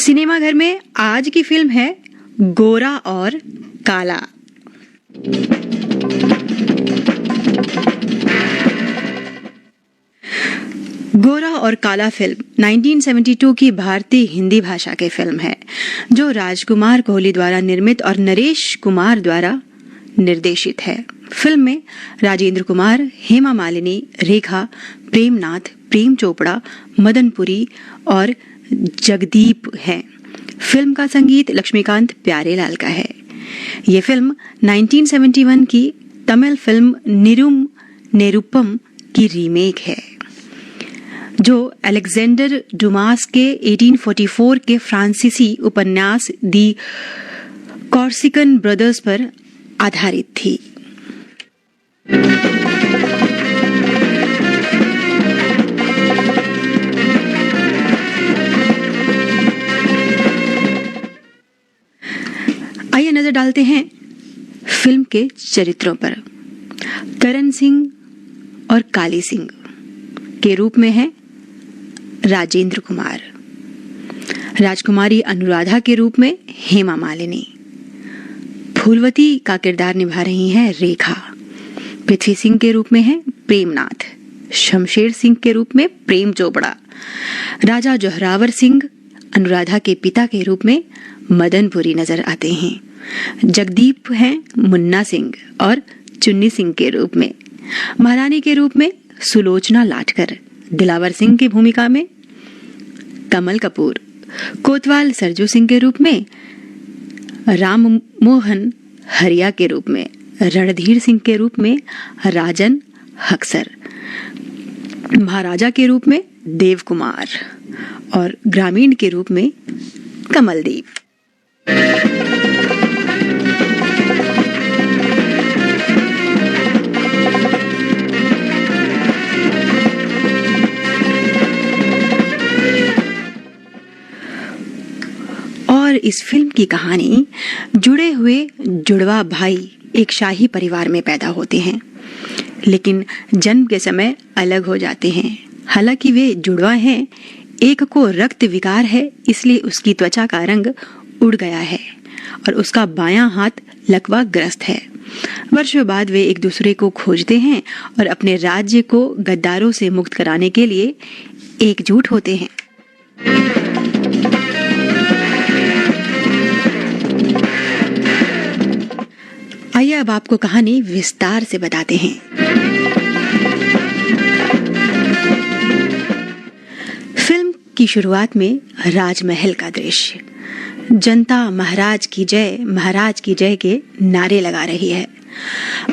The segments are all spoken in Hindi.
सिनेमा घर में आज की फिल्म है गोरा और काला। गोरा और काला फिल्म 1972 की भारतीय हिंदी भाषा की फिल्म है जो राजकुमार कोहली द्वारा निर्मित और नरेश कुमार द्वारा निर्देशित है। फिल्म में राजेंद्र कुमार, हेमा मालिनी, रेखा, प्रेमनाथ, प्रेम चोपड़ा, मदन पुरी और जगदीप हैं। फिल्म का संगीत लक्ष्मीकांत प्यारेलाल का है। ये फिल्म 1971 की तमिल फिल्म निरुम नेरुपम की रीमेक है जो अलेक्जेंडर डुमास के 1844 के फ्रांसीसी उपन्यास दी कॉर्सिकन ब्रदर्स पर आधारित थी। आइए नजर डालते हैं फिल्म के चरित्रों पर। करण सिंह और काली सिंह के रूप में है राजेंद्र कुमार, राजकुमारी अनुराधा के रूप में हेमा मालिनी, फूलवती का किरदार निभा रही हैं रेखा, पृथ्वी सिंह के रूप में है प्रेमनाथ, शमशेर सिंह के रूप में प्रेम चोपड़ा, राजा जोहरावर सिंह अनुराधा के पिता के रूप में मदनपुरी नजर आते हैं, जगदीप हैं मुन्ना सिंह और चुन्नी सिंह के रूप में, महारानी के रूप में सुलोचना लाटकर, दिलावर सिंह की भूमिका में कमल कपूर, कोतवाल सरजू सिंह के रूप में राम मोहन हरिया के रूप में, रणधीर सिंह के रूप में राजन हक्सर, महाराजा के रूप में देव कुमार और ग्रामीण के रूप में कमलदीप। और इस फिल्म की कहानी जुड़े हुए जुड़वा भाई एक शाही परिवार में पैदा होते हैं लेकिन जन्म के समय अलग हो जाते हैं। हालांकि वे जुड़वा हैं, एक को रक्त विकार है इसलिए उसकी त्वचा का रंग उड़ गया है और उसका बायां हाथ लकवा ग्रस्त है। वर्षों बाद वे एक दूसरे को खोजते हैं और अपने राज्य को गद्दारों से मुक्त कराने के लिए एकजुट होते हैं। आइए अब आपको कहानी विस्तार से बताते हैं। फिल्म की शुरुआत में राजमहल का दृश्य। जनता महाराज की जय के नारे लगा रही है।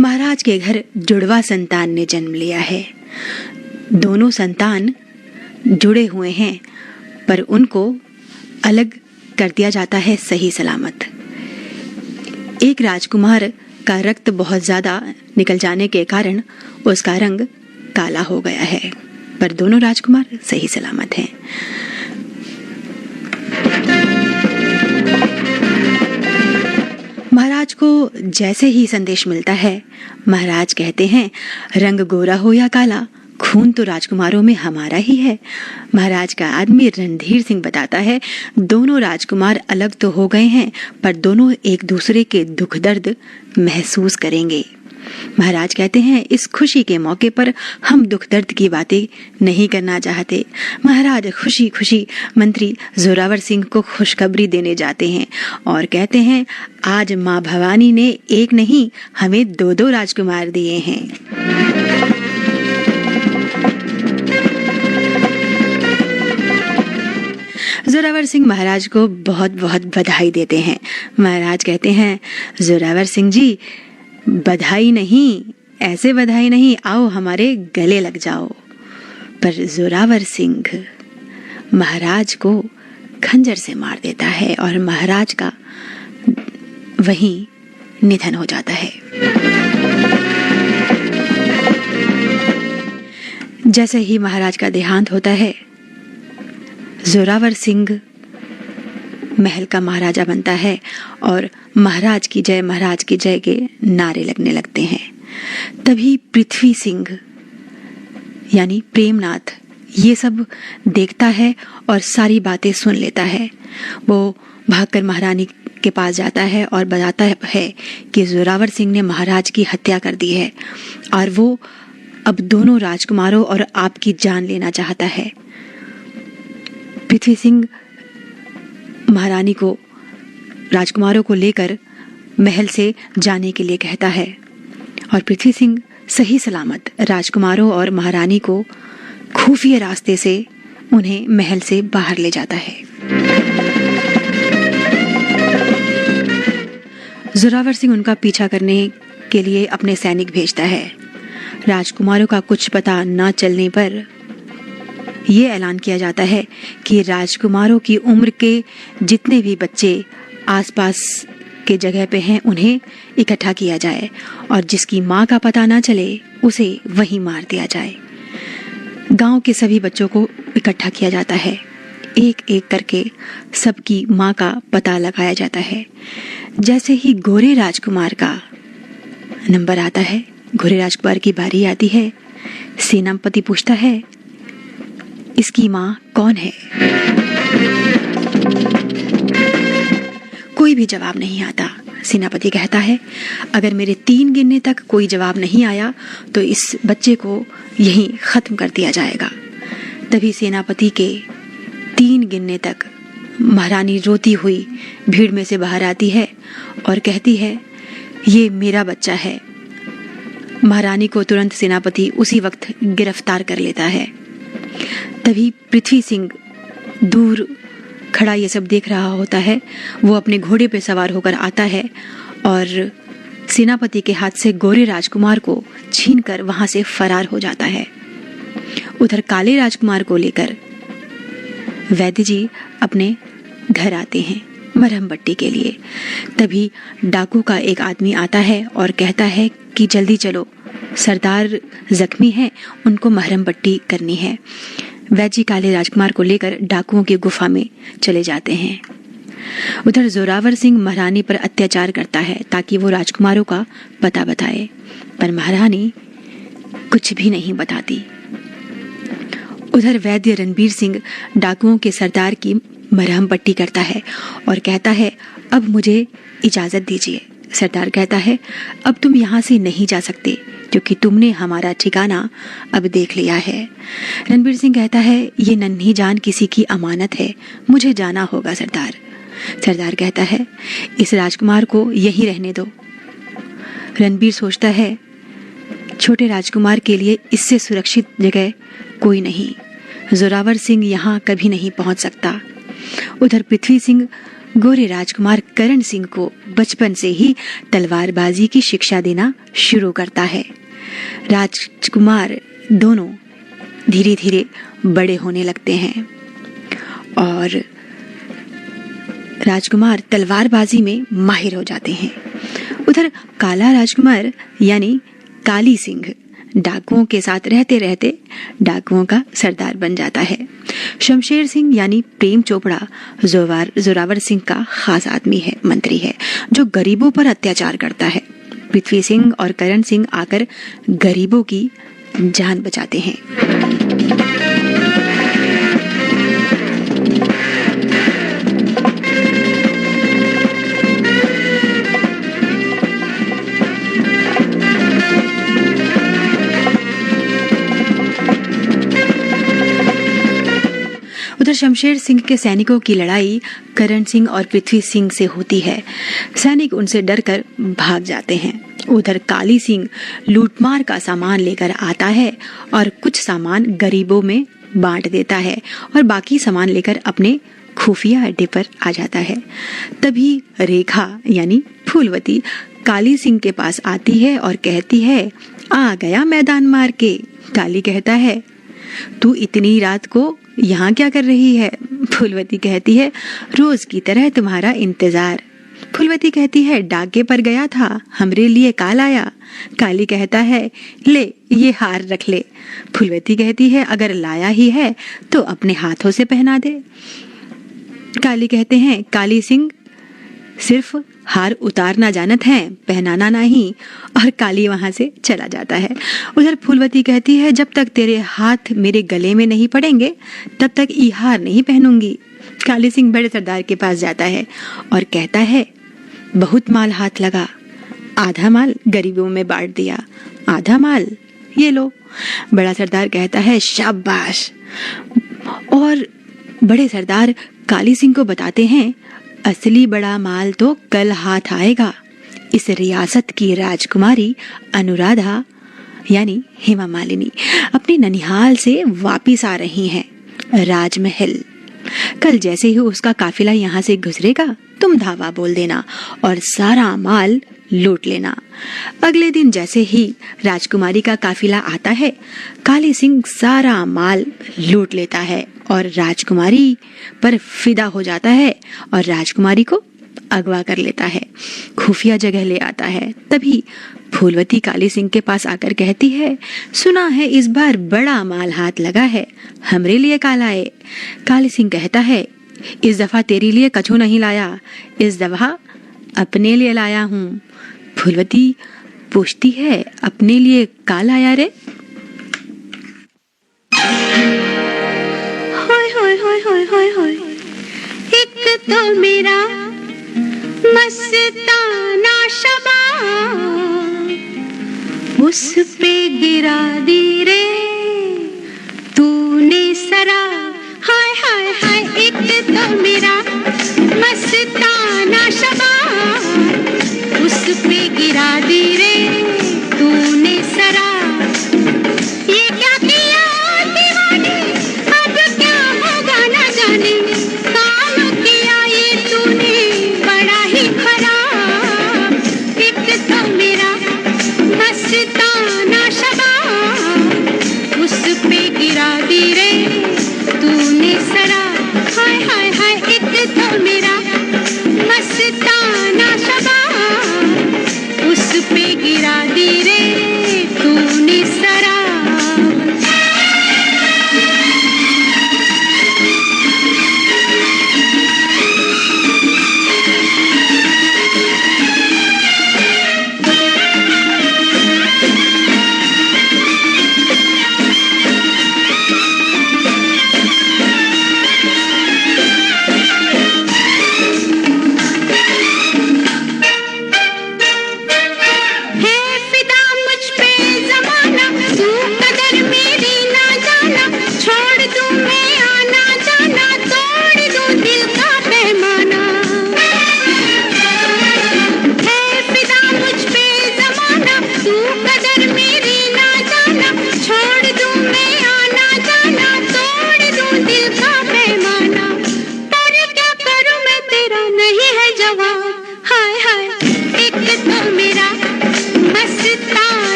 महाराज के घर जुड़वा संतान ने जन्म लिया है। दोनों संतान जुड़े हुए हैं पर उनको अलग कर दिया जाता है सही सलामत। एक राजकुमार का रक्त बहुत ज्यादा निकल जाने के कारण उसका रंग काला हो गया है पर दोनों राजकुमार सही सलामत हैं। महाराज को जैसे ही संदेश मिलता है, महाराज कहते हैं रंग गोरा हो या काला, खून तो राजकुमारों में हमारा ही है। महाराज का आदमी रणधीर सिंह बताता है दोनों राजकुमार अलग तो हो गए हैं पर दोनों एक दूसरे के दुख दर्द महसूस करेंगे। महाराज कहते हैं इस खुशी के मौके पर हम दुख दर्द की बातें नहीं करना चाहते। महाराज खुशी खुशी मंत्री जोरावर सिंह को खुशखबरी देने जाते हैं और कहते हैं आज माँ भवानी ने एक नहीं हमें दो राजकुमार दिए हैं। जोरावर सिंह महाराज को बहुत बहुत बधाई देते हैं। महाराज कहते हैं जोरावर सिंह जी बधाई नहीं, ऐसे बधाई नहीं, आओ हमारे गले लग जाओ। पर जोरावर सिंह महाराज को खंजर से मार देता है और महाराज का वहीं निधन हो जाता है। जैसे ही महाराज का देहांत होता है, जोरावर सिंह महल का महाराजा बनता है और महाराज की जय के नारे लगने लगते हैं। तभी पृथ्वी सिंह यानी प्रेमनाथ ये सब देखता है और सारी बातें सुन लेता है। वो भागकर महारानी के पास जाता है और बताता है कि जोरावर सिंह ने महाराज की हत्या कर दी है और वो अब दोनों राजकुमारों और आपकी जान लेना चाहता है। पृथ्वी सिंह महारानी को राजकुमारों को लेकर महल से जाने के लिए कहता है और पृथ्वी सिंह सही सलामत राजकुमारों और महारानी को खुफिया रास्ते से उन्हें महल से बाहर ले जाता है। जोरावर सिंह उनका पीछा करने के लिए अपने सैनिक भेजता है। राजकुमारों का कुछ पता न चलने पर यह ऐलान किया जाता है कि राजकुमारों की उम्र के जितने भी बच्चे आसपास के जगह पे हैं उन्हें इकट्ठा किया जाए और जिसकी माँ का पता ना चले उसे वहीं मार दिया जाए। गांव के सभी बच्चों को इकट्ठा किया जाता है। एक एक करके सबकी माँ का पता लगाया जाता है। जैसे ही गोरे राजकुमार का नंबर आता है, गोरे राजकुमार की बारी आती है, सेनापति पूछता है इसकी माँ कौन है? कोई भी जवाब नहीं आता। सेनापति कहता है अगर मेरे 3 गिनने तक कोई जवाब नहीं आया तो इस बच्चे को यहीं खत्म कर दिया जाएगा। तभी सेनापति के 3 गिनने तक महारानी रोती हुई भीड़ में से बाहर आती है और कहती है ये मेरा बच्चा है। महारानी को तुरंत सेनापति उसी वक्त गिरफ्तार कर लेता है। तभी पृथ्वी सिंह दूर खड़ा ये सब देख रहा होता है। वो अपने घोड़े पे सवार होकर आता है और सेनापति के हाथ से गोरे राजकुमार को छीनकर वहां से फरार हो जाता है। उधर काले राजकुमार को लेकर वैद्य जी अपने घर आते हैं मरहम पट्टी के लिए। तभी डाकू का एक आदमी आता है और कहता है कि जल्दी चलो, सरदार जख्मी हैं, उनको मरहम पट्टी करनी है। वैद्य जी काले राजकुमार को लेकर डाकुओं की गुफा में चले जाते हैं। उधर जोरावर सिंह महारानी पर अत्याचार करता है ताकि वो राजकुमारों का पता बताए, पर महारानी कुछ भी नहीं बताती। उधर वैद्य रणबीर सिंह डाकुओं के सरदार की मरहम पट्टी करता है और कहता है अब मुझे इजाजत दीजिए। सरदार कहता है अब तुम यहाँ से नहीं जा सकते क्योंकि तुमने हमारा ठिकाना अब देख लिया है। रणबीर सिंह कहता है ये नन्ही जान किसी की अमानत है, मुझे जाना होगा सरदार। सरदार कहता है इस राजकुमार को यहीं रहने दो। रणबीर सोचता है छोटे राजकुमार के लिए इससे सुरक्षित जगह कोई नहीं, जोरावर सिंह यहाँ कभी नहीं पहुंच सकता। उधर पृथ्वी सिंह गोरे राजकुमार करण सिंह को बचपन से ही तलवारबाजी की शिक्षा देना शुरू करता है। राजकुमार दोनों धीरे धीरे बड़े होने लगते हैं और राजकुमार तलवारबाजी में माहिर हो जाते हैं। उधर काला राजकुमार यानी काली सिंह डाकुओं के साथ रहते रहते डाकुओं का सरदार बन जाता है। शमशेर सिंह यानी प्रेम चोपड़ा जोरावर सिंह का खास आदमी है, मंत्री है, जो गरीबों पर अत्याचार करता है। पृथ्वी सिंह और करण सिंह आकर गरीबों की जान बचाते हैं। उधर शमशेर सिंह के सैनिकों की लड़ाई करण सिंह और पृथ्वी सिंह से होती है। सैनिक उनसे डरकर भाग जाते हैं। उधर काली सिंह लूटमार का सामान लेकर आता है और कुछ सामान गरीबों में बांट देता है और बाकी सामान लेकर अपने खुफिया अड्डे पर आ जाता है। तभी रेखा यानी फूलवती काली सिंह के पास आती है और कहती है आ गया मैदान मार के। काली कहता है तू इतनी रात को यहाँ क्या कर रही है? फूलवती कहती है रोज की तरह तुम्हारा इंतजार। फूलवती कहती है डाके पर गया था, हमरे लिए काल आया। काली कहता है ले ये हार रख ले। फूलवती कहती है अगर लाया ही है तो अपने हाथों से पहना दे। काली कहते हैं काली सिंह सिर्फ हार उतारना जानत है, पहनाना नहीं। और काली वहां से चला जाता है। उधर फूलवती कहती है, जब तक तेरे हाथ मेरे गले में नहीं पड़ेंगे तब तक ये हार नहीं पहनूंगी। काली सिंह बड़े सरदार के पास जाता है और कहता है, बहुत माल हाथ लगा, आधा माल गरीबों में बांट दिया, आधा माल ये लो। बड़ा सरदार कहता है, शाबाश। और बड़े सरदार काली सिंह को बताते हैं, असली बड़ा माल तो कल हाथ आएगा। इस रियासत की राजकुमारी अनुराधा यानी हेमा मालिनी अपने ननिहाल से वापिस आ रही हैं राजमहल। कल जैसे ही उसका काफिला यहाँ से गुजरेगा तुम धावा बोल देना और सारा माल लूट लेना। अगले दिन जैसे ही राजकुमारी का काफिला आता है, काली सिंह सारा माल लूट लेता है और राजकुमारी पर फिदा हो जाता है और राजकुमारी को अगवा कर लेता है, खुफिया जगह ले आता है। तभी फूलवती काली सिंह के पास आकर कहती है, सुना है इस बार बड़ा माल हाथ लगा है, हमरे लिए का लाए? काली सिंह कहता है, इस दफा तेरे लिए कछु नहीं लाया, इस दफा अपने लिए लाया हूँ। फूलवती पूछती है, अपने लिए का लाया रे? होय होय होय होय होय होय, एक तो मेरा मस्ताना शबाब, उस पे गिरा दी रे तूने सरा। हाय हाय हाय, एक तो मेरा मस्ताना शबाब, उस पे गिरा दी रे तूने सरा। ये क्या किया दीवाने, अब क्या होगा न जाने, काम किया ये तूने बड़ा ही खराब। एक तो मेरा मस्ताना शबाब, उस पे गिरा दी रे तूने सरा। हाय हाय हाय, एक तो मेरा मस्ताना शबाब, उस पे गिरा दी रे तूने सरा।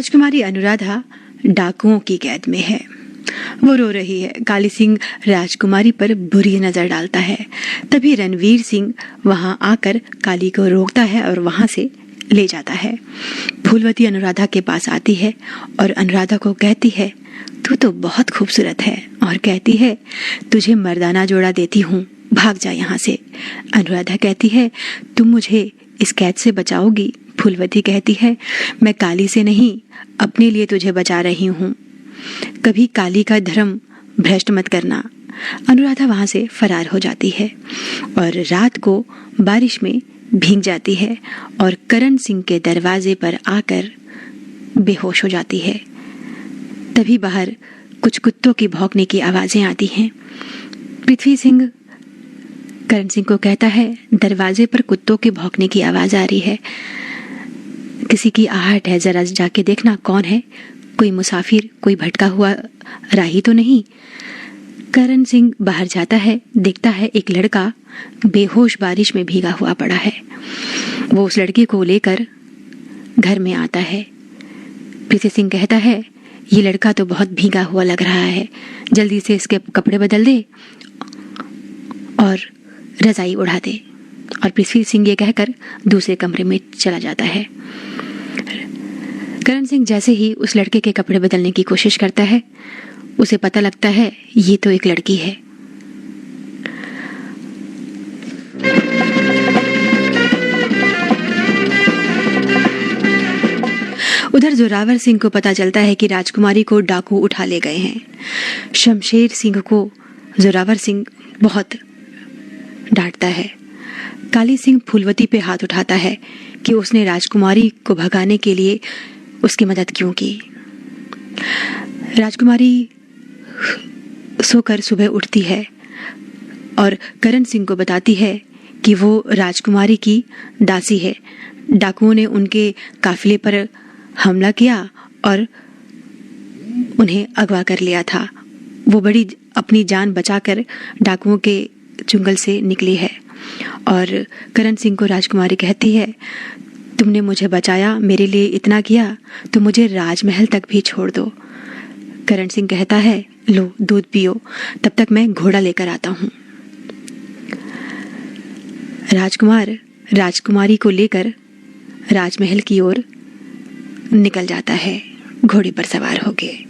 राजकुमारी अनुराधा डाकुओं की कैद में है। वो रो रही है। काली सिंह राजकुमारी पर बुरी नजर डालता है। तभी रणवीर सिंह वहां आकर काली को रोकता है और वहां से ले जाता है। फूलवती अनुराधा के पास आती है और अनुराधा को कहती है, तू तो बहुत खूबसूरत है, और कहती है, तुझे मर्दाना जोड़ा देती हूँ, भाग जा यहाँ से। अनुराधा कहती है, तुम मुझे इस कैद से बचाओगी? फूलवती कहती है, मैं काली से नहीं, अपने लिए तुझे बचा रही हूँ, कभी काली का धर्म भ्रष्ट मत करना। अनुराधा वहां से फरार हो जाती है और रात को बारिश में भीग जाती है और करण सिंह के दरवाजे पर आकर बेहोश हो जाती है। तभी बाहर कुछ कुत्तों की भौंकने की आवाजें आती हैं। पृथ्वी सिंह करण सिंह को कहता है, दरवाजे पर कुत्तों के भौंकने की आवाज आ रही है, किसी की आहट है, जरा जाके देखना कौन है, कोई मुसाफिर, कोई भटका हुआ राही तो नहीं। करण सिंह बाहर जाता है, देखता है एक लड़का बेहोश बारिश में भीगा हुआ पड़ा है। वो उस लड़के को लेकर घर में आता है। पृथ्वी सिंह कहता है, ये लड़का तो बहुत भीगा हुआ लग रहा है, जल्दी से इसके कपड़े बदल दे और रजाई उड़ा दे। और पृथ्वी सिंह ये कहकर दूसरे कमरे में चला जाता है। करण सिंह जैसे ही उस लड़के के कपड़े बदलने की कोशिश करता है, उसे पता लगता है ये तो एक लड़की है। उधर जोरावर सिंह को पता चलता है कि राजकुमारी को डाकू उठा ले गए हैं। शमशेर सिंह को जोरावर सिंह बहुत डांटता है। काली सिंह फूलवती पे हाथ उठाता है कि उसने राजकुमारी को भगाने के लिए उसकी मदद क्यों की। राजकुमारी सोकर सुबह उठती है और करण सिंह को बताती है कि वो राजकुमारी की दासी है। डाकुओं ने उनके काफिले पर हमला किया और उन्हें अगवा कर लिया था। वो बड़ी अपनी जान बचाकर डाकुओं के चुंगल से निकली है। और करण सिंह को राजकुमारी कहती है, तुमने मुझे बचाया, मेरे लिए इतना किया, तो मुझे राजमहल तक भी छोड़ दो। करण सिंह कहता है, लो दूध पियो, तब तक मैं घोड़ा लेकर आता हूँ। राजकुमार राजकुमारी को लेकर राजमहल की ओर निकल जाता है घोड़े पर सवार होके।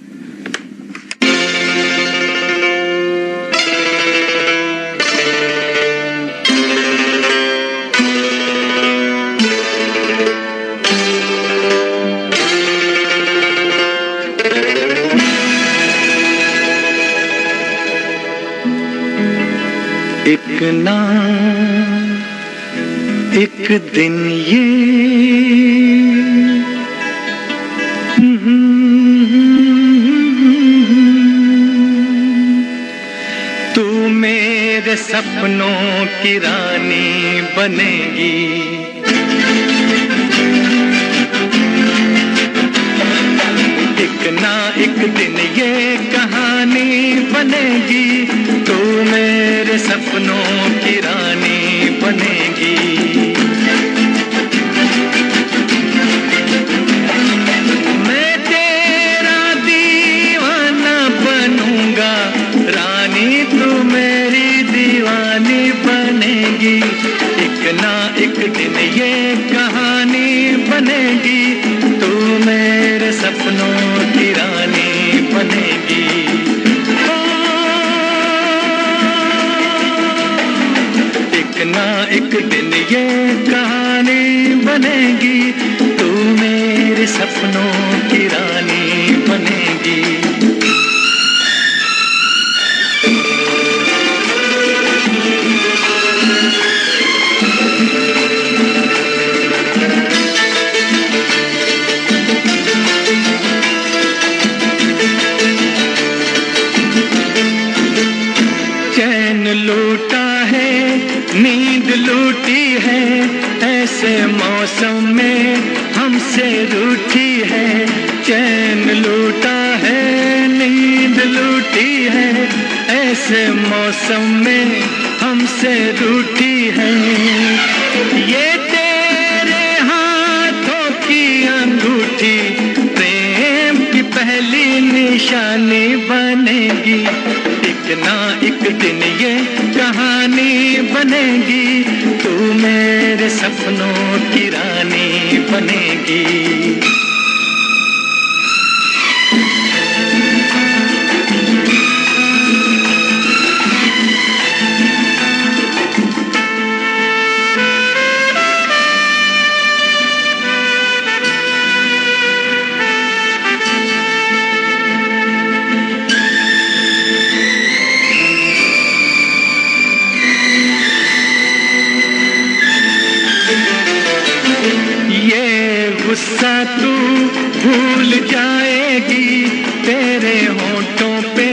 एक ना एक दिन ये तू मेरे सपनों की रानी बनेगी। एक ना एक दिन ये कहानी बनेगी, तू मेरे सपनों की रानी बनेगी। मैं तेरा दीवाना बनूंगा, रानी तू मेरी दीवानी बनेगी। एक ना एक दिन ये कहानी बनेगी, तू मेरे सपनों की रानी बनेगी। एक ना एक दिन ये कहानी बनेगी, तू मेरे सपनों की रानी बनेगी। चैन लूटा है, नींद लूटी है, ऐसे मौसम में हमसे रूठी है। चैन लूटा है, नींद लूटी है, ऐसे मौसम में हमसे रूठी है। ये तेरे हाथों की अंगूठी प्रेम ना एक दिन ये कहानी बनेगी, तू मेरे सपनों की रानी बनेगी। गुस्सा तू भूल जाएगी, तेरे होंठों पे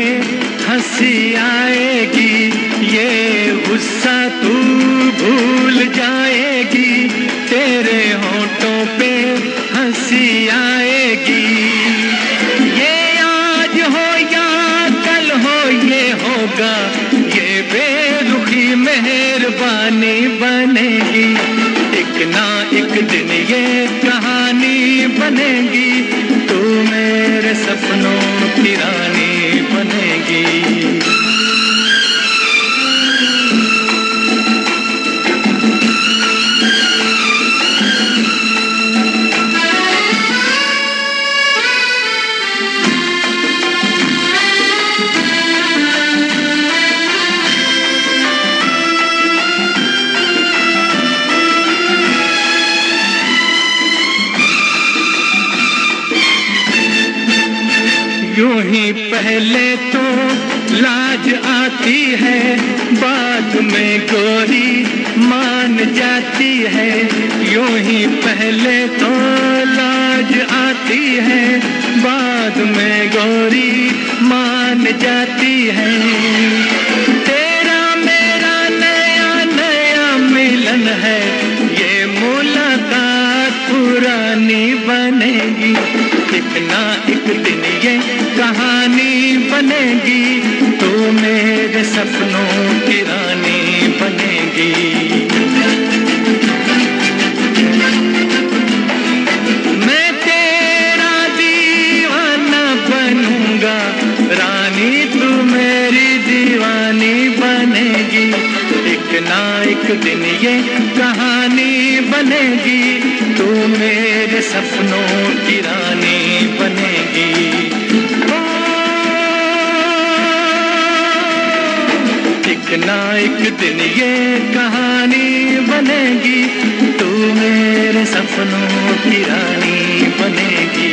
हंसी आएगी। ये गुस्सा तू भूल जाएगी, तेरे होंठों पे हंसी आएगी। ये आज हो या कल हो ये होगा, ये बेरुखी मेहरबानी बनेगी। एक ना एक दिन ये कहानी बनेगी, तू मेरे सपनों की रानी बनेगी। यूं ही पहले तो लाज आती है, बाद में गोरी मान जाती है। यूं ही पहले तो लाज आती है, बाद में गोरी मान जाती है। तेरा मेरा नया नया मिलन है, ये मुलाकात पुरानी बनेगी। एक ना एक दिन ये कहानी बनेगी, तू मेरे सपनों की रानी बनेगी। मैं तेरा दीवाना बनूंगा, रानी तू मेरी दीवानी बनेगी। एक ना एक दिन ये कहानी बनेगी, तू मेरे सपनों की रानी बनेगी। एक ना एक दिन ये कहानी बनेगी, तू मेरे सपनों की रानी बनेगी।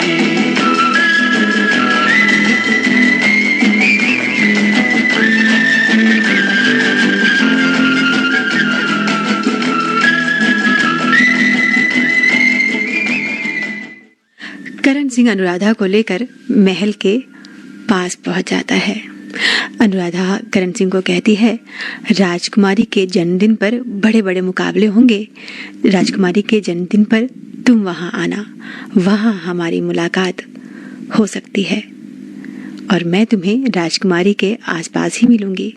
करण सिंह अनुराधा को लेकर महल के पास पहुंच जाता है। अनुराधा करण सिंह को कहती है, राजकुमारी के जन्मदिन पर बड़े बड़े मुकाबले होंगे, राजकुमारी के जन्मदिन पर तुम वहां आना, वहां हमारी मुलाकात हो सकती है और मैं तुम्हें राजकुमारी के आसपास ही मिलूंगी।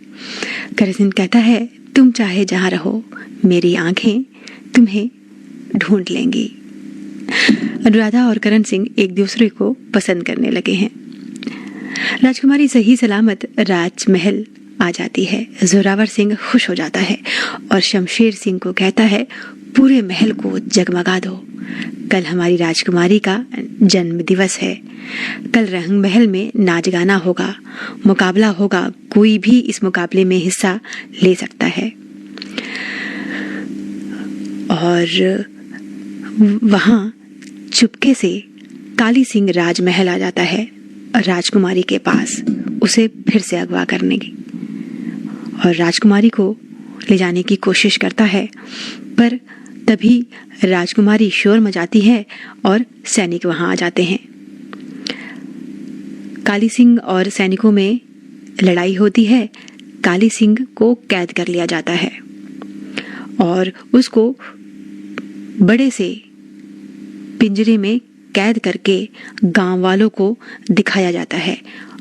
करण सिंह कहता है, तुम चाहे जहां रहो, मेरी आंखें तुम्हें ढूंढ लेंगी। अनुराधा और करण सिंह एक दूसरे को पसंद करने लगे हैं। राजकुमारी सही सलामत राजमहल आ जाती है। जोरावर सिंह खुश हो जाता है और शमशेर सिंह को कहता है, पूरे महल को जगमगा दो, कल हमारी राजकुमारी का जन्म दिवस है। कल रंग महल में नाच गाना होगा, मुकाबला होगा, कोई भी इस मुकाबले में हिस्सा ले सकता है। और वहां चुपके से काली सिंह राजमहल आ जाता है राजकुमारी के पास, उसे फिर से अगवा करने की और राजकुमारी को ले जाने की कोशिश करता है। पर तभी राजकुमारी शोर मचाती है और सैनिक वहां आ जाते हैं। काली सिंह और सैनिकों में लड़ाई होती है। काली सिंह को कैद कर लिया जाता है और उसको बड़े से पिंजरे में कैद करके गांव वालों को दिखाया जाता है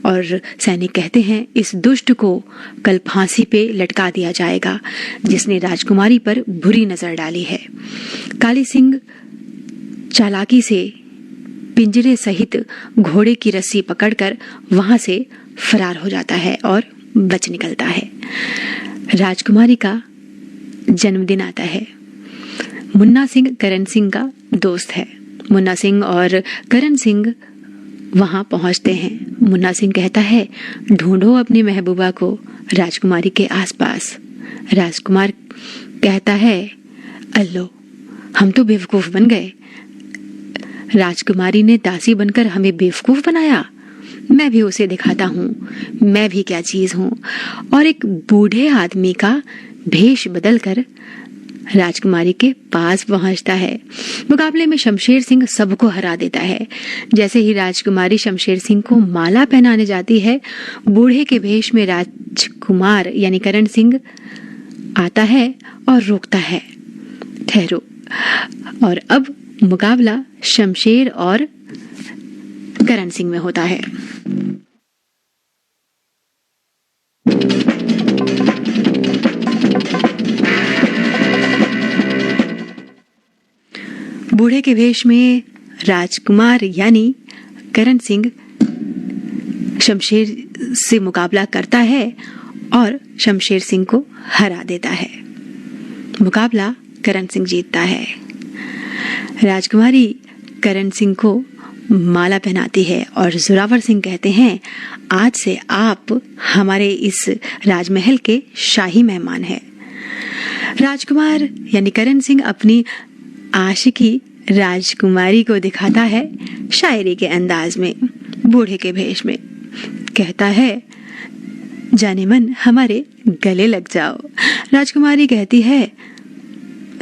और सैनिक कहते हैं, इस दुष्ट को कल फांसी पे लटका दिया जाएगा जिसने राजकुमारी पर बुरी नजर डाली है। काली सिंह चालाकी से पिंजरे सहित घोड़े की रस्सी पकड़कर वहां से फरार हो जाता है और बच निकलता है। राजकुमारी का जन्मदिन आता है। मुन्ना सिंह करण सिंह का दोस्त है। मुन्ना सिंह और करण सिंह वहां पहुंचते हैं। मुन्ना सिंह कहता है, ढूंढो अपनी महबूबा को राजकुमारी के आसपास। राजकुमार कहता है, अल्लो, हम तो बेवकूफ बन गए। राजकुमारी ने दासी बनकर हमें बेवकूफ बनाया। मैं भी उसे दिखाता हूँ मैं भी क्या चीज हूँ। और एक बूढ़े आदमी का भेष बदलकर राजकुमारी के पास पहुंचता है। मुकाबले में शमशेर सिंह सबको हरा देता है। जैसे ही राजकुमारी शमशेर सिंह को माला पहनाने जाती है, बूढ़े के भेष में राजकुमार यानी करण सिंह आता है और रोकता है, ठहरो। और अब मुकाबला शमशेर और करण सिंह में होता है। बूढ़े के वेश में राजकुमार यानी करण सिंह शमशेर से मुकाबला करता है और शमशेर सिंह को हरा देता है। मुकाबला करण सिंह जीतता है। राजकुमारी करण सिंह को माला पहनाती है और जोरावर सिंह कहते हैं, आज से आप हमारे इस राजमहल के शाही मेहमान हैं। राजकुमार यानी करण सिंह अपनी आशिकी राजकुमारी को दिखाता है शायरी के अंदाज में, बूढ़े के भेष में। कहता है, जाने मन हमारे गले लग जाओ। राजकुमारी कहती है,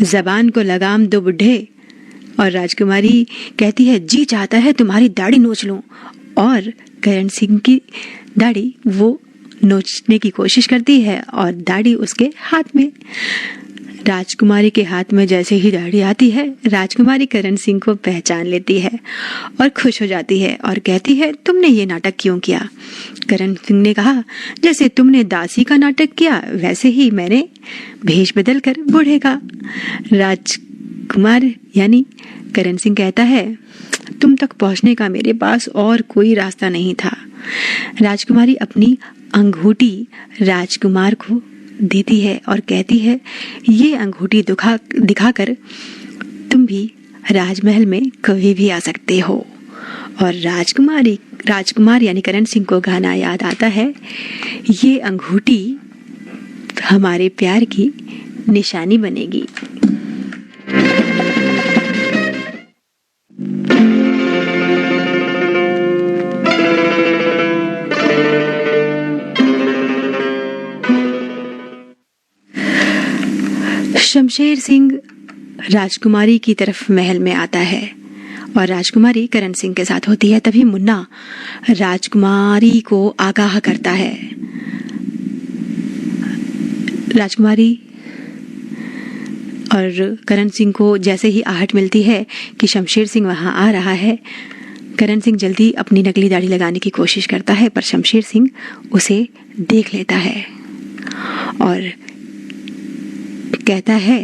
जबान को लगाम दो बुढ़े। और राजकुमारी कहती है, जी चाहता है तुम्हारी दाढ़ी नोच लूं। और करण सिंह की दाढ़ी वो नोचने की कोशिश करती है और दाढ़ी उसके हाथ में। राजकुमारी के हाथ में जैसे ही दाढ़ी आती है, राजकुमारी करण सिंह को पहचान लेती है और खुश हो जाती है और कहती है, तुमने ये नाटक क्यों किया? करण सिंह ने कहा, जैसे तुमने दासी का नाटक किया वैसे ही मैंने भेष बदल कर बूढ़े का। राजकुमार यानी करण सिंह कहता है, तुम तक पहुंचने का मेरे पास और कोई रास्ता नहीं था। राजकुमारी अपनी अंगूठी राजकुमार को देती है और कहती है, ये अंगूठी दिखाकर तुम भी राजमहल में कभी भी आ सकते हो। और राजकुमार यानी करण सिंह को गाना याद आता है, ये अंगूठी हमारे प्यार की निशानी बनेगी। शमशेर सिंह राजकुमारी की तरफ महल में आता है और राजकुमारी करण सिंह के साथ होती है। तभी मुन्ना राजकुमारी को आगाह करता है। राजकुमारी और करण सिंह को जैसे ही आहट मिलती है कि शमशेर सिंह वहां आ रहा है, करण सिंह जल्दी अपनी नकली दाढ़ी लगाने की कोशिश करता है, पर शमशेर सिंह उसे देख लेता है और कहता है,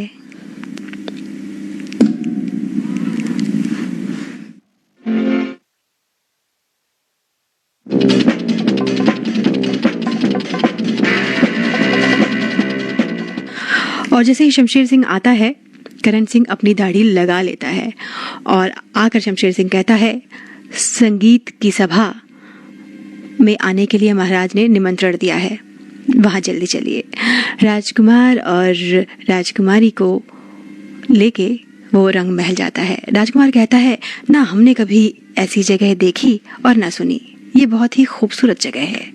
और जैसे ही शमशेर सिंह आता है, करण सिंह अपनी दाढ़ी लगा लेता है और आकर शमशेर सिंह कहता है, संगीत की सभा में आने के लिए महाराज ने निमंत्रण दिया है, वहां जल्दी चलिए। राजकुमार और राजकुमारी को लेके वो रंग महल जाता है। राजकुमार कहता है, ना हमने कभी ऐसी जगह देखी और ना सुनी, ये बहुत ही खूबसूरत जगह है।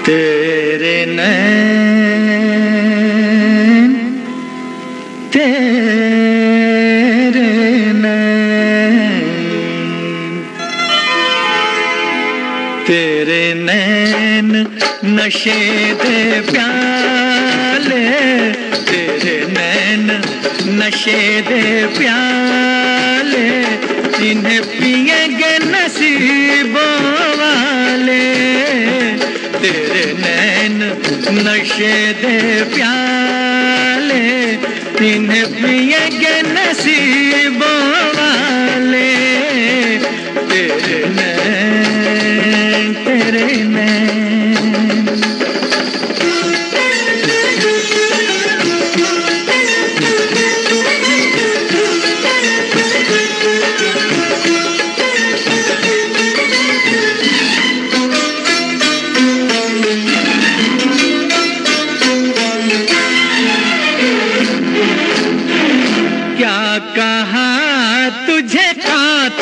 तेरे नैन तेरे नैन नशे दे प्याले, तेरे नैन नशे दे प्याले, इन्हें पिएंगे नसीबों वाले। तेरे नैन नशे दे प्याले, इन्हें पिएंगे नसीबों वाले। तेरे नैन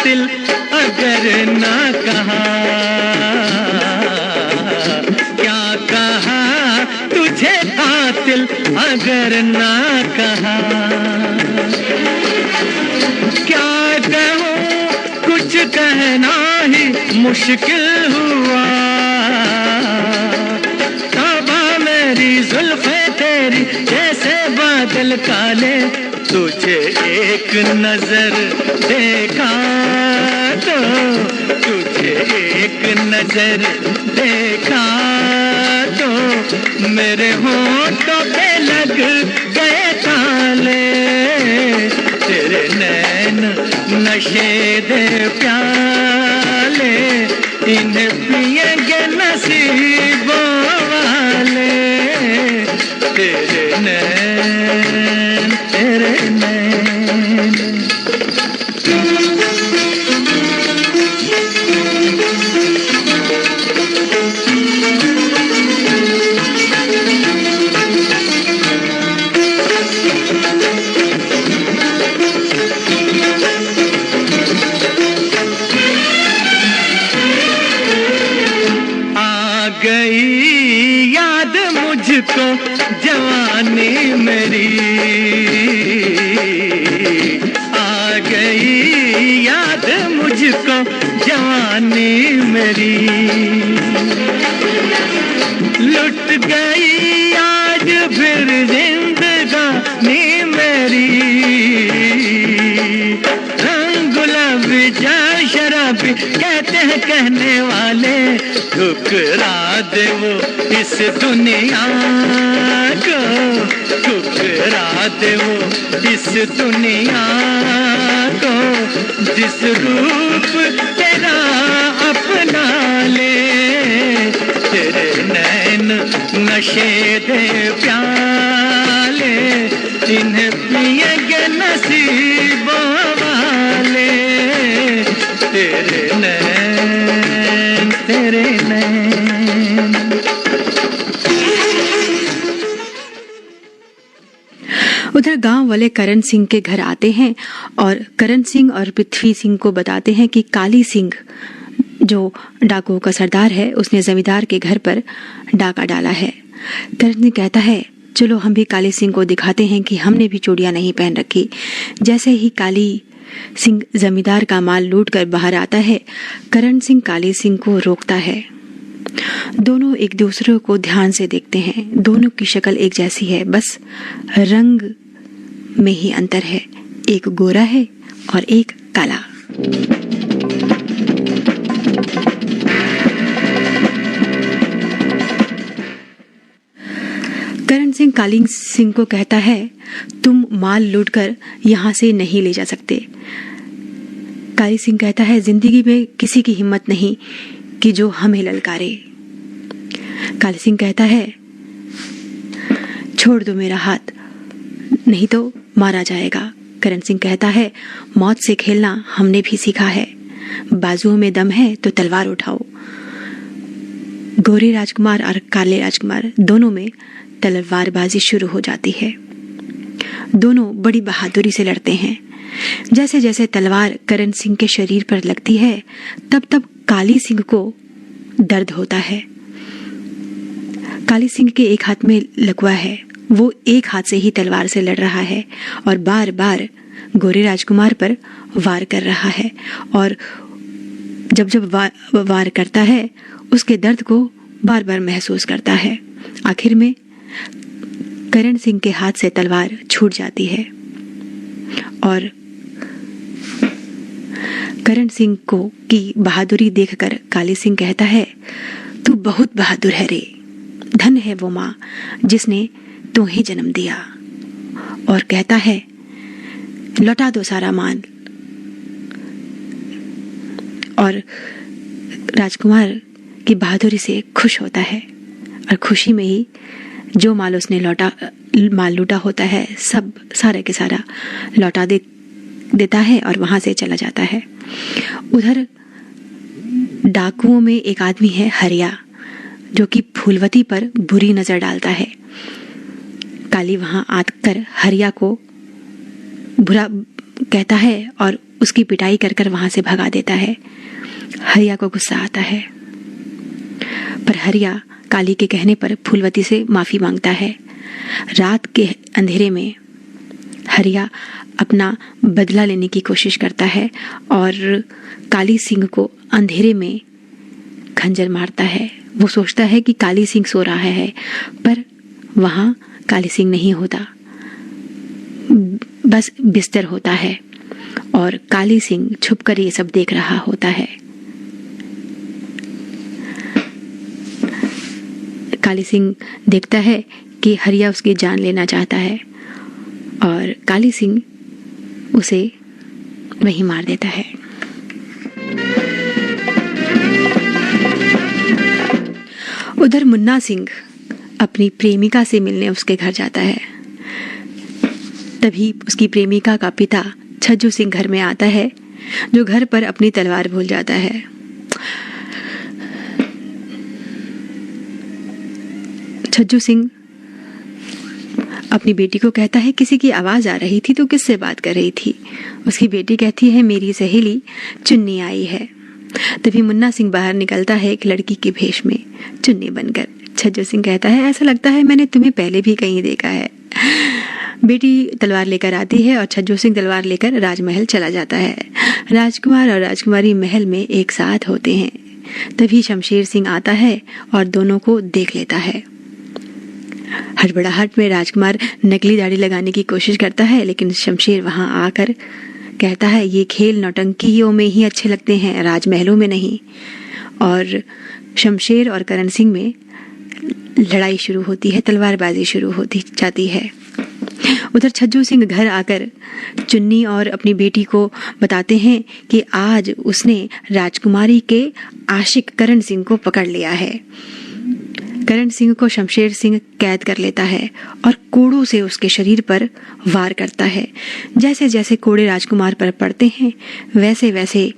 कातिल अगर ना कहा, क्या कहा तुझे कातिल अगर ना कहा, क्या कहूँ कुछ कहना ही मुश्किल हुआ, तौबा मेरी जुल्फे तेरी जैसे बादल काले, तुझे एक नजर देखा तो, तुझे एक नजर देखा तो, मेरे होठों पे लग गए ताले, तेरे नैन नशे दे प्याले, इन्हें पिएंगे नसीबों वाले, तेरे नैन, तेरे नैन। गई याद मुझको जवानी मेरी, आ गई याद मुझको जवानी मेरी, लुट गई आज फिर जिंदगानी मेरी, रंग गुलाबी जा शराबी कहते हैं कहने वाले, ठुकरा दे वो इस दुनिया को, ठुकरा दे वो इस दुनिया को, जिस रूप तेरा अपना ले, तेरे नैन नशे दे प्याले, इन्हें पिएंगे नसीबों वाले, तेरे नैन, तेरे नैन। उधर गांव वाले करण सिंह के घर आते हैं और करण सिंह और पृथ्वी सिंह को बताते हैं कि काली सिंह जो डाकुओं का सरदार है, उसने जमींदार के घर पर डाका डाला है। करण सिंह कहता है चलो हम भी काली सिंह को दिखाते हैं कि हमने भी चूड़ियां नहीं पहन रखी। जैसे ही काली सिंह जमींदार का माल लूट कर बाहर आता है, करण सिंह काली सिंह को रोकता है। दोनों एक दूसरे को ध्यान से देखते हैं। दोनों की शक्ल एक जैसी है, बस रंग में ही अंतर है। एक गोरा है और एक काला। करण सिंह काली सिंह को कहता है तुम माल लूटकर यहाँ से नहीं ले जा सकते। काली सिंह कहता है जिंदगी में किसी की हिम्मत नहीं कि जो हमें ललकारे। काली सिंह कहता है छोड़ दो मेरा हाथ, नहीं तो मारा जाएगा। करण सिंह कहता है मौत से खेलना हमने भी सीखा है, बाजुओं में दम है तो तलवार उठाओ। गोरे राजकुमार और काले राजकुमार दोनों में तलवारबाजी शुरू हो जाती है। दोनों बड़ी बहादुरी से लड़ते हैं। जैसे जैसे तलवार करण सिंह के शरीर पर लगती है, तब तब काली सिंह को दर्द होता है। काली सिंह के एक हाथ में लकवा है, वो एक हाथ से ही तलवार से लड़ रहा है और बार बार गोरे राजकुमार पर वार कर रहा है। और जब जब वार करता है, उसके दर्द को बार बार महसूस करता है। आखिर में करण सिंह के हाथ से तलवार छूट जाती है और करण सिंह को की बहादुरी देखकर काली सिंह कहता है तू बहुत बहादुर है रे, धन है वो माँ जिसने तुम्हें जन्म दिया। और कहता है लौटा दो सारा माल। और राजकुमार की बहादुरी से खुश होता है और खुशी में ही जो माल उसने माल लूटा होता है सब सारे के सारा लौटा देता है और वहां से चला जाता है। उधर डाकुओं में एक आदमी है हरिया, जो कि फूलवती पर बुरी नजर डालता है। काली वहां आकर हरिया को बुरा कहता है और उसकी पिटाई कर कर वहां से भगा देता है। हरिया को गुस्सा आता है, पर हरिया काली के कहने पर फूलवती से माफी मांगता है। रात के अंधेरे में हरिया अपना बदला लेने की कोशिश करता है और काली सिंह को अंधेरे में खंजर मारता है। वो सोचता है कि काली सिंह सो रहा है, पर वहां काली सिंह नहीं होता, बस बिस्तर होता है और काली सिंह छुपकर ये सब देख रहा होता है। काली सिंह देखता है कि हरिया उसकी जान लेना चाहता है और काली सिंह उसे वहीं मार देता है। उधर मुन्ना सिंह अपनी प्रेमिका से मिलने उसके घर जाता है। तभी उसकी प्रेमिका का पिता छज्जू सिंह घर में आता है, जो घर पर अपनी तलवार भूल जाता है। छज्जू सिंह अपनी बेटी को कहता है, किसी की आवाज आ रही थी तो किससे बात कर रही थी? उसकी बेटी कहती है, मेरी सहेली चुन्नी आई है। तभी मुन्ना सिंह बाहर निकलता है एक लड़की के भेष में चुन्नी बनकर। छज्जू सिंह कहता है, ऐसा लगता है मैंने तुम्हें पहले भी कहीं देखा है। बेटी तलवार लेकर आती है और छज्जू सिंह तलवार लेकर राजमहल चला जाता है। राजकुमार और राजकुमारी महल में एक साथ होते हैं। तभी शमशेर सिंह आता है और दोनों को देख लेता है। हड़बड़ाहट में राजकुमार नकली दाढ़ी लगाने की कोशिश करता है, लेकिन शमशेर वहां आकर कहता है, ये खेल नौटंकियों में ही अच्छे लगते हैं, राजमहलों में नहीं। और शमशेर और करण सिंह में लड़ाई शुरू होती है, तलवारबाजी शुरू होती जाती है। उधर छज्जू सिंह घर आकर चुन्नी और अपनी बेटी को बताते हैं कि आज उसने राजकुमारी के आशिक करण सिंह को पकड़ लिया है। करण सिंह को शमशेर सिंह कैद कर लेता है और कोड़ों से उसके शरीर पर वार करता है। जैसे जैसे कोड़े राजकुमार पर पड़ते हैं, वैसे वैसे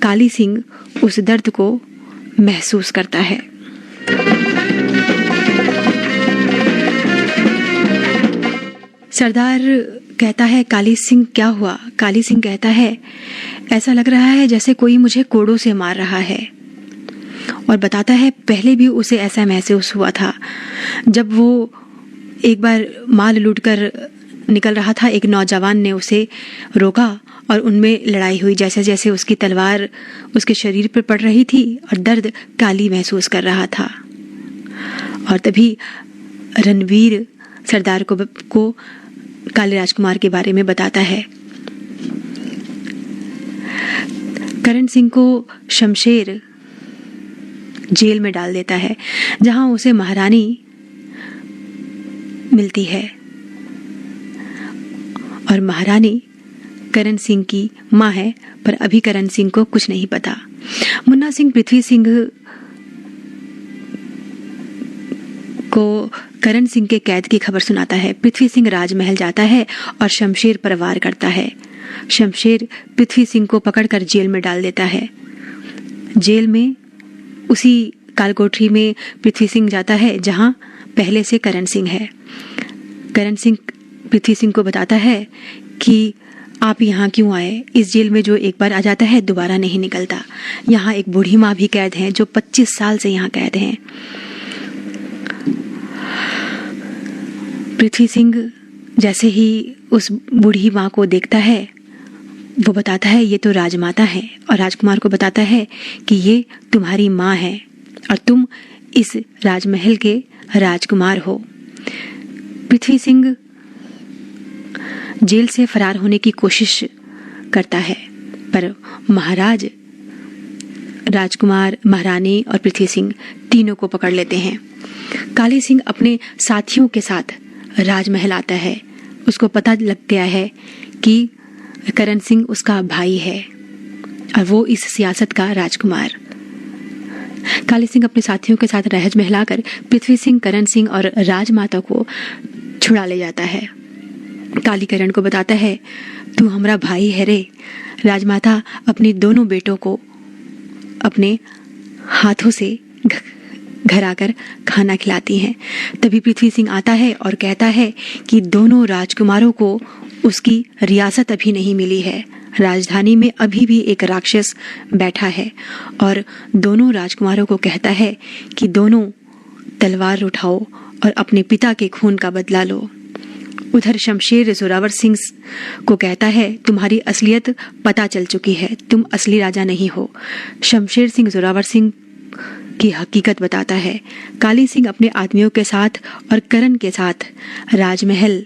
काली सिंह उस दर्द को महसूस करता है। सरदार कहता है, काली सिंह क्या हुआ? काली सिंह कहता है, ऐसा लग रहा है जैसे कोई मुझे कोड़ों से मार रहा है। और बताता है, पहले भी उसे ऐसा महसूस हुआ था जब वो एक बार माल लूटकर निकल रहा था। एक नौजवान ने उसे रोका और उनमें लड़ाई हुई। जैसे जैसे उसकी तलवार उसके शरीर पर पड़ रही थी और दर्द काली महसूस कर रहा था। और तभी रणवीर सरदार को काले राजकुमार के बारे में बताता है। करण सिंह को शमशेर जेल में डाल देता है, जहां उसे महारानी मिलती है और महारानी करण सिंह की मां है, पर अभी करण सिंह को कुछ नहीं पता। मुन्ना सिंह पृथ्वी सिंह को करण सिंह के कैद की खबर सुनाता है। पृथ्वी सिंह राजमहल जाता है और शमशेर पर वार करता है। शमशेर पृथ्वी सिंह को पकड़कर जेल में डाल देता है। जेल में उसी कालकोठरी में पृथ्वी सिंह जाता है जहां पहले से करण सिंह है। करण सिंह पृथ्वी सिंह को बताता है कि आप यहाँ क्यों आए? इस जेल में जो एक बार आ जाता है दोबारा नहीं निकलता। यहाँ एक बूढ़ी माँ भी कैद है जो 25 साल से यहाँ कैद हैं। पृथ्वी सिंह जैसे ही उस बूढ़ी माँ को देखता है, वो बताता है, ये तो राजमाता है, और राजकुमार को बताता है कि ये तुम्हारी माँ है और तुम इस राजमहल के राजकुमार हो। पृथ्वी सिंह जेल से फरार होने की कोशिश करता है, पर महाराज, राजकुमार, महारानी और पृथ्वी सिंह तीनों को पकड़ लेते हैं। काली सिंह अपने साथियों के साथ राजमहल आता है। उसको पता लग गया है कि करण सिंह उसका भाई है और वो इस सियासत का राजकुमार। काली सिंह अपने साथियों के साथ राजमहल आकर पृथ्वी सिंह, करण सिंह और राजमाता को छुड़ा ले जाता है। काली करण को बताता है, तू हमारा भाई है रे। राजमाता अपने दोनों बेटों को अपने हाथों से घर आकर खाना खिलाती हैं। तभी पृथ्वी सिंह आता है और कहता है कि दोनों राजकुमारों को उसकी रियासत अभी नहीं मिली है। राजधानी में अभी भी एक राक्षस बैठा है और दोनों राजकुमारों को कहता है कि दोनों तलवार उठाओ और अपने पिता के खून का बदला लो। उधर शमशेर जोरावर सिंह को कहता है, तुम्हारी असलियत पता चल चुकी है, तुम असली राजा नहीं हो। शमशेर सिंह जोरावर सिंह की हकीकत बताता है। काली सिंह अपने आदमियों के साथ और करण के साथ राजमहल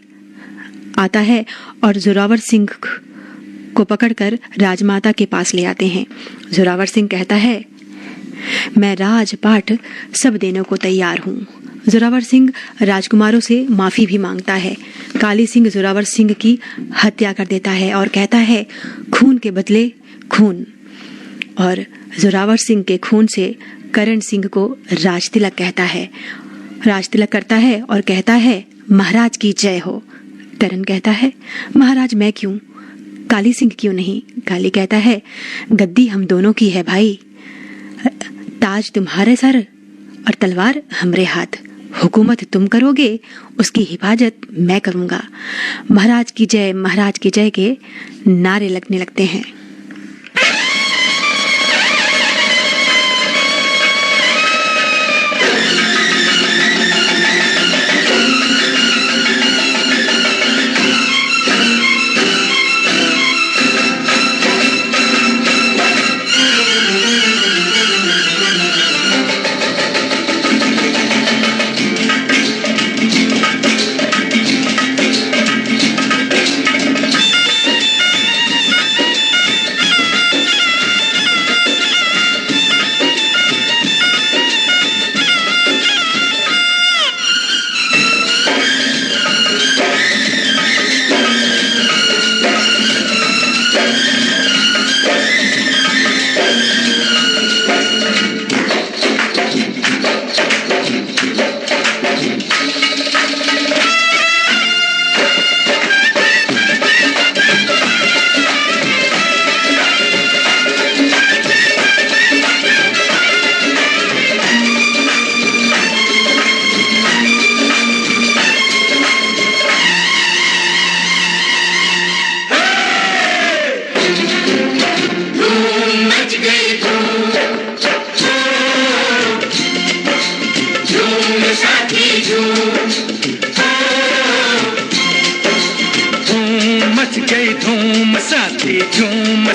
आता है और जोरावर सिंह को पकड़कर राजमाता के पास ले आते हैं। जोरावर सिंह कहता है, मैं राजपाट सब देने को तैयार हूँ। जोरावर सिंह राजकुमारों से माफी भी मांगता है। काली सिंह जोरावर सिंह की हत्या कर देता है और कहता है, खून के बदले खून। और जोरावर सिंह के खून से करण सिंह को राजतिलक कहता है, राजतिलक करता है और कहता है, महाराज की जय हो। करण कहता है, महाराज मैं क्यों, काली सिंह क्यों नहीं? काली कहता है, गद्दी हम दोनों की है भाई, ताज तुम्हारे सर और तलवार हमरे हाथ। हुकूमत तुम करोगे, उसकी हिफाजत मैं करूंगा। महाराज की जय, महाराज की जय के नारे लगने लगते हैं।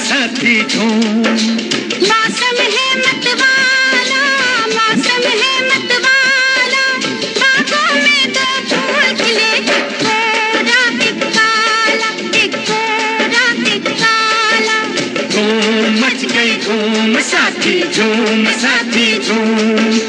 साथी झूम। मौसम है मतवाला, मौसम है मतवाला, बागों में दो फूल खिले, एक कोरा एक काला, एक कोरा एक काला। धूम मच गई धूम, साथी झूम, साथी झूम।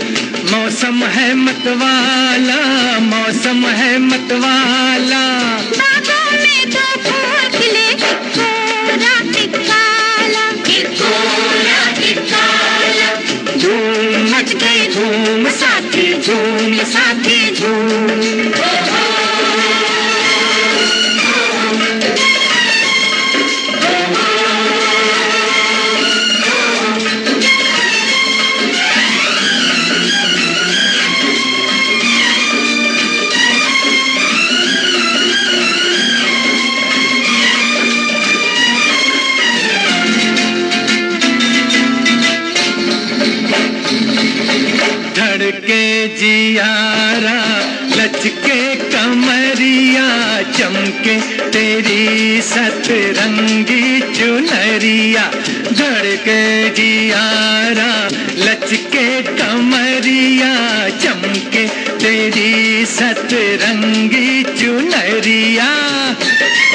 मौसम है मतवाला, मौसम है मतवाला, बागों में दो फूल खिले, एक कोरा एक काला, एक कोरा एक काला। धूम मच गई धूम, साथी झूम, साथी झूम। धड़के जियारा, लचके कमरिया, चमके तेरी सतरंगी चुनरिया। धड़के जियारा, लचके कमरिया, चमके तेरी सतरंगी चुनरिया।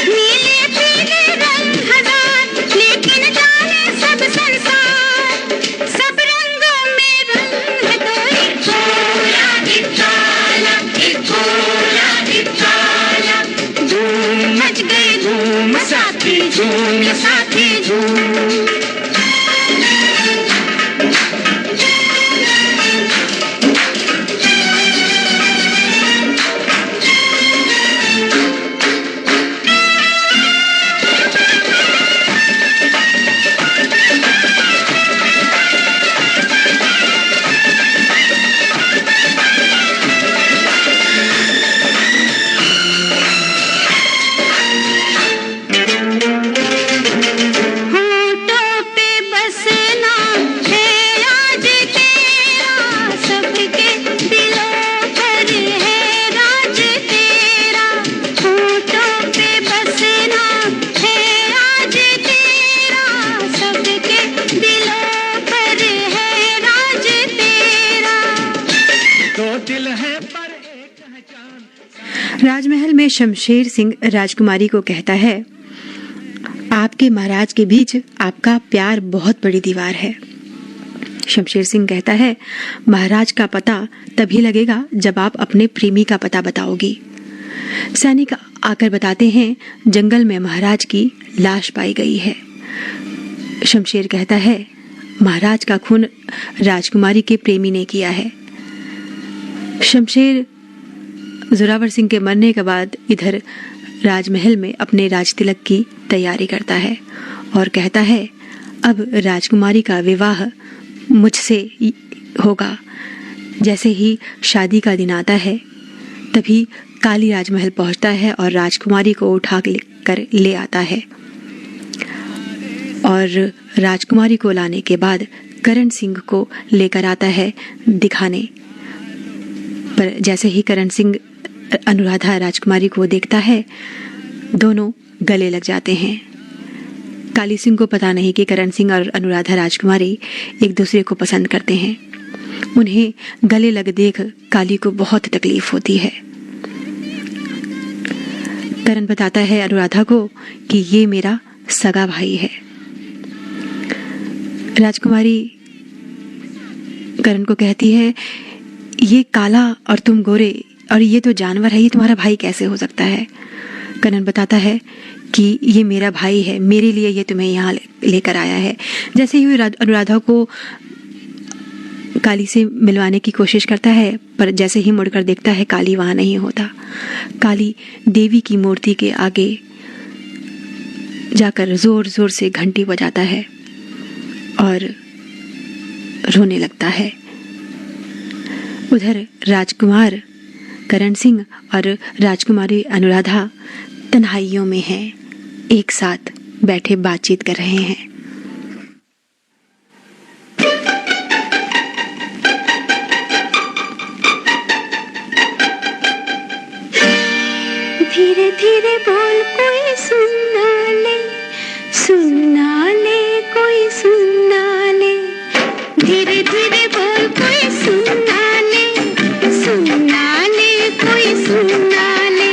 नीले पीले रंग हजार, लेकिन जाने सब संसार, सब रंगों में रंग है तो एक कोरा एक काला, एक कोरा एक काला। धूम मच गई धूम, साथी झूम, साथी झूम। राजमहल में शमशेर सिंह राजकुमारी को कहता है, आपके महाराज के बीच आपका प्यार बहुत बड़ी दीवार है। शमशेर सिंह कहता है, महाराज का पता तभी लगेगा जब आप अपने प्रेमी का पता बताओगी। सैनिक आकर बताते हैं, जंगल में महाराज की लाश पाई गई है। शमशेर कहता है, महाराज का खून राजकुमारी के प्रेमी ने किया है। शमशेर जोरावर सिंह के मरने के बाद इधर राजमहल में अपने राजतिलक की तैयारी करता है और कहता है, अब राजकुमारी का विवाह मुझसे होगा। जैसे ही शादी का दिन आता है तभी काली राजमहल पहुंचता है और राजकुमारी को उठा कर ले आता है। और राजकुमारी को लाने के बाद करण सिंह को लेकर आता है दिखाने। पर जैसे ही करण सिंह अनुराधा राजकुमारी को देखता है, दोनों गले लग जाते हैं। काली सिंह को पता नहीं कि करण सिंह और अनुराधा राजकुमारी एक दूसरे को पसंद करते हैं। उन्हें गले लग देख काली को बहुत तकलीफ होती है। करण बताता है अनुराधा को कि ये मेरा सगा भाई है। राजकुमारी करण को कहती है, ये काला और तुम गोरे और ये तो जानवर है, ये तुम्हारा भाई कैसे हो सकता है? करण बताता है कि ये मेरा भाई है, मेरे लिए ये तुम्हें यहाँ लेकर आया है। जैसे ही अनुराधा को काली से मिलवाने की कोशिश करता है, पर जैसे ही मुड़कर देखता है काली वहाँ नहीं होता। काली देवी की मूर्ति के आगे जाकर जोर जोर से घंटी बजाता है और रोने लगता है। उधर राजकुमार करण सिंह और राजकुमारी अनुराधा तन्हाइयों में हैं, एक साथ बैठे बातचीत कर रहे हैं। धीरे धीरे बोल कोई सुनना ले, सुनना ले कोई सुनना ले। धीरे धीरे बोल कोई सुनना ले, सुनना ले कोई सुनना ले।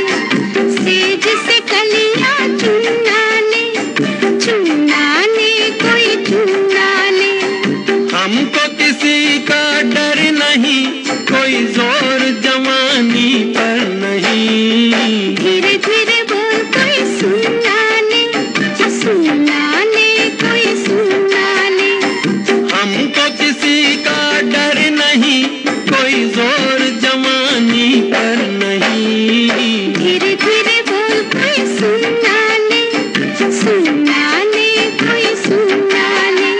सेज से कलियां चुनना ले, चुनना ले कोई चुनना ले। हमको किसी का डर नहीं, कोई जोर जवानी पर नहीं। धीरे धीरे बोल कोई सुनना ले, सुनना ले कोई सुनना ले। हमको किसी का डर नहीं, कोई जोर जवानी पर नहीं। धीरे धीरे बोल कोई सुनना ले, सुनना ले कोई सुनना ले।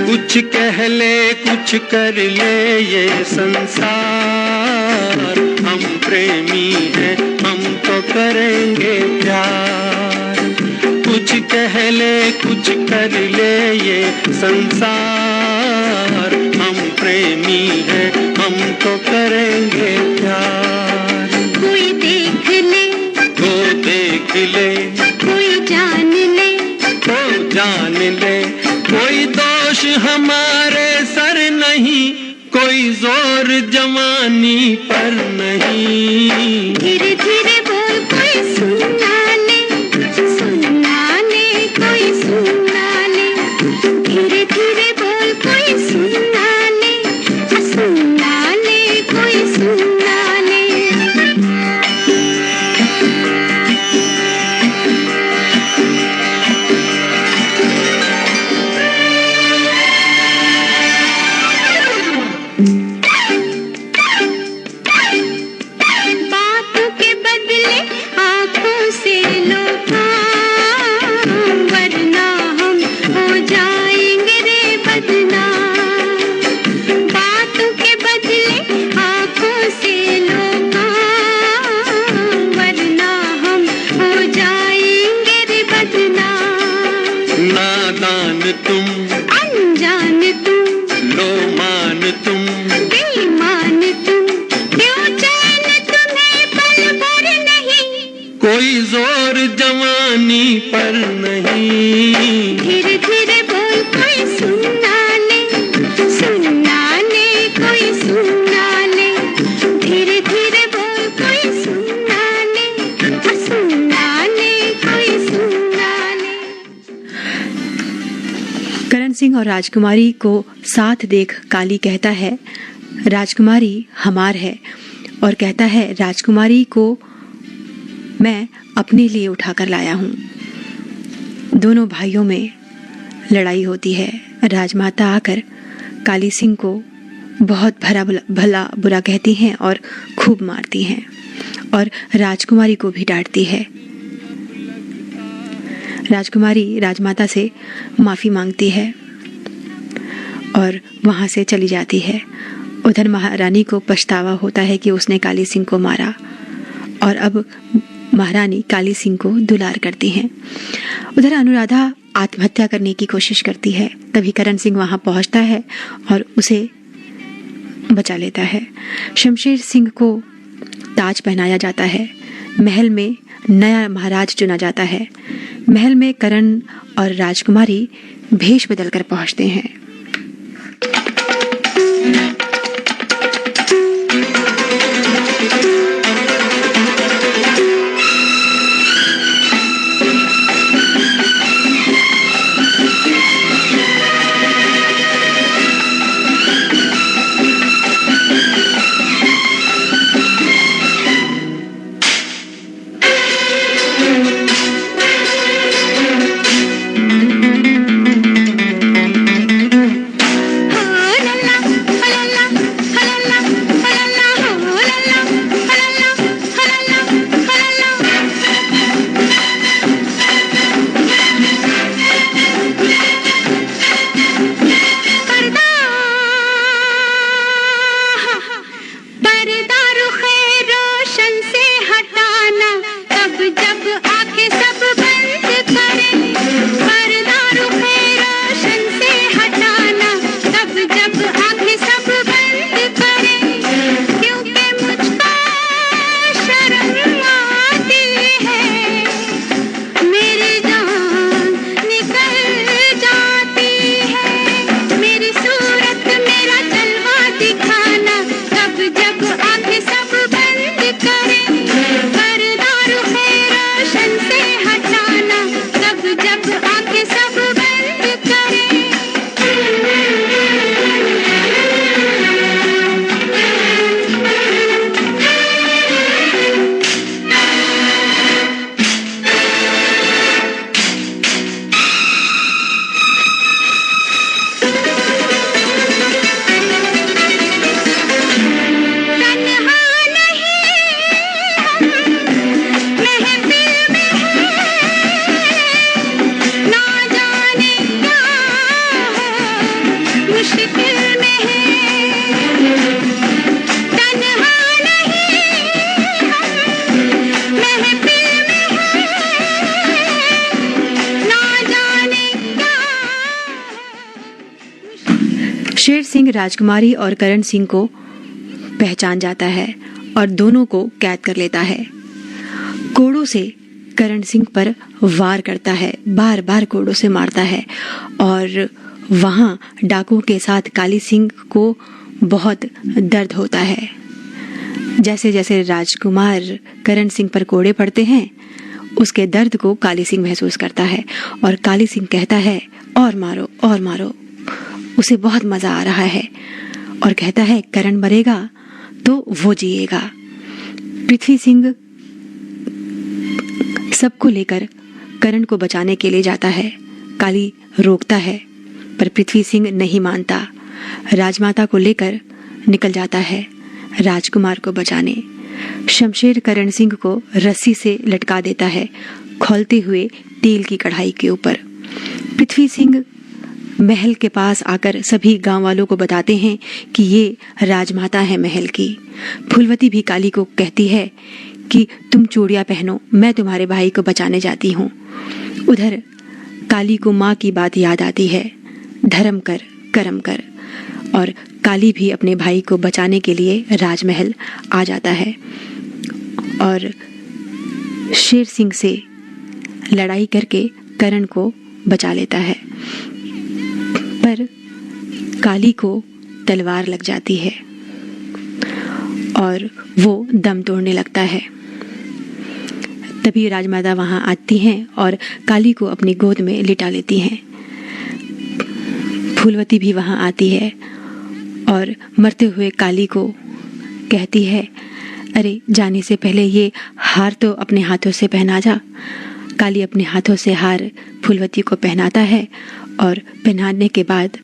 कुछ कह ले कुछ कर ले ये संसार, हम प्रेमी हैं हम तो करेंगे प्यार। कुछ कह ले कुछ कर ले ये संसार, हम प्रेमी हैं हम तो करेंगे प्यार। कोई देख ले, वो देख ले, कोई जान ले, वो जान ले। कोई दोष हमारे सर नहीं, कोई जोर जवानी पर नहीं। धीरे धीरे बोल कोई सुनना ले, सुनना ले कोई सुनना ले। धीरे धीरे बोल कोई सुनना ले, सुनना ले कोई सुनना ले। बातों के बदले आंखों से लो काम, वरना हम हो जाएंगे रे बदनाम। बातों के बदले आंखों से लो काम, वरना हम हो जाएंगे रे बदनाम। नादान तुम, अनजान तुम, लो मान तुम, बेईमान तुम, क्यों चैन तुम्हें पल भर नहीं। कोई जोर जवानी पर नहीं। धीरे धीरे बोल कोई सुनना सिंह और राजकुमारी को साथ देख काली कहता है राजकुमारी हमार है, और कहता है राजकुमारी को मैं अपने लिए उठाकर लाया हूँ। दोनों भाइयों में लड़ाई होती है। राजमाता आकर काली सिंह को बहुत भला बुरा कहती हैं और खूब मारती हैं, और राजकुमारी को भी डांटती है। राजकुमारी राजमाता से माफ़ी मांगती है और वहाँ से चली जाती है। उधर महारानी को पछतावा होता है कि उसने काली सिंह को मारा, और अब महारानी काली सिंह को दुलार करती हैं। उधर अनुराधा आत्महत्या करने की कोशिश करती है। तभी करण सिंह वहाँ पहुँचता है और उसे बचा लेता है। शमशेर सिंह को ताज पहनाया जाता है। महल में नया महाराज चुना जाता है। महल में करण और राजकुमारी भेष बदलकर पहुँचते हैं। शेर सिंह राजकुमारी और करण सिंह को पहचान जाता है और दोनों को कैद कर लेता है। कोड़ों से करण सिंह पर वार करता है, बार बार कोड़ों से मारता है, और वहाँ डाकुओं के साथ काली सिंह को बहुत दर्द होता है। जैसे जैसे राजकुमार करण सिंह पर कोड़े पड़ते हैं, उसके दर्द को काली सिंह महसूस करता है, और काली सिंह कहता है और मारो और मारो। उसे बहुत मजा आ रहा है और कहता है करण मरेगा तो वो जिएगा। पृथ्वी सिंह सबको लेकर करण को बचाने के लिए जाता है। काली रोकता है पर पृथ्वी सिंह नहीं मानता। राजमाता को लेकर निकल जाता है राजकुमार को बचाने। शमशेर करण सिंह को रस्सी से लटका देता है, खौलते हुए तेल की कढ़ाई के ऊपर। पृथ्वी सिंह महल के पास आकर सभी गांव वालों को बताते हैं कि ये राजमाता है महल की। फूलवती भी काली को कहती है कि तुम चूड़ियां पहनो, मैं तुम्हारे भाई को बचाने जाती हूँ। उधर काली को माँ की बात याद आती है, धर्म कर कर्म कर, और काली भी अपने भाई को बचाने के लिए राजमहल आ जाता है और शेर सिंह से लड़ाई करके करण को बचा लेता है। पर काली को तलवार लग जाती है और वो दम तोड़ने लगता है। तभी राजमाता वहां आती हैं और काली को अपनी गोद में लिटा लेती हैं। फूलवती भी वहाँ आती है और मरते हुए काली को कहती है, अरे जाने से पहले ये हार तो अपने हाथों से पहना जा। काली अपने हाथों से हार फूलवती को पहनाता है और पहनाने के बाद